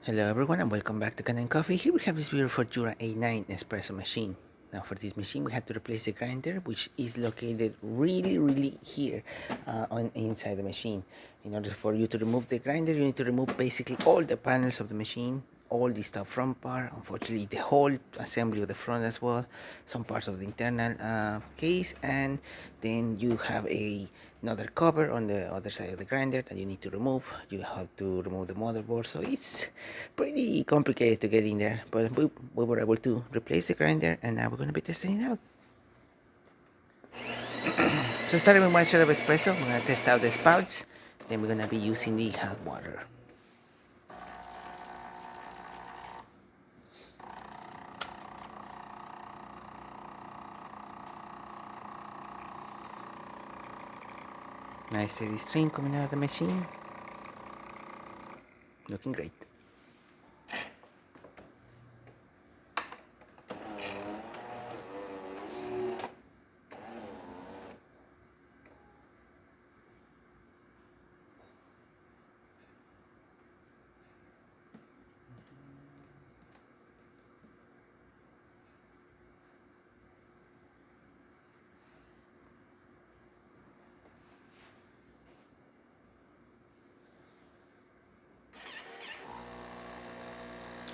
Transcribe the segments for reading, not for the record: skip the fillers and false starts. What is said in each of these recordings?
Hello everyone and welcome back to Kanen Coffee. Here we have this beautiful Jura A9 espresso machine. Now for this machine we have to replace the grinder, which is located really here on inside the machine. In order for you to remove the grinder, you need to remove basically all the panels of the machine, all the stuff front part, unfortunately the whole assembly of the front as well, some parts of the internal case, and then you have another cover on the other side of the grinder that you need to remove. You have to remove the motherboard, so it's pretty complicated to get in there, but we were able to replace the grinder, and now we're going to be testing it out. So starting with one shot of espresso, we're going to test out the spouts, then we're going to be using the hot water. Nice steady stream coming out of the machine. Looking great.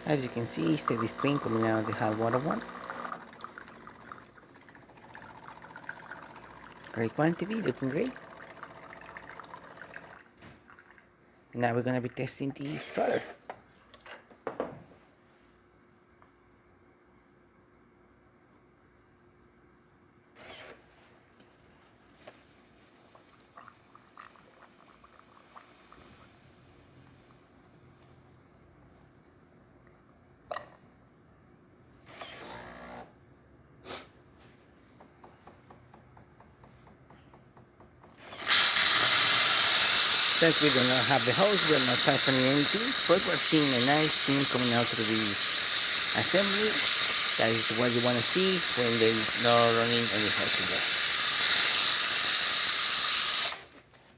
As you can see, steady stream coming out of the hot water one. Great quantity, looking great. And now we're going to be testing the further. Since we do not have the hose, we're not siphoning anything, but we're seeing a nice steam coming out through the assembly. That is what you want to see when there's not running any hose in there.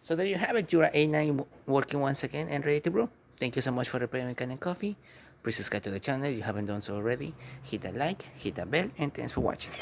So there you have it, Jura A9 working once again and ready to brew. Thank you so much for replaying Kanen Coffee. Please subscribe to the channel if you haven't done so already. Hit that like, hit that bell, and thanks for watching.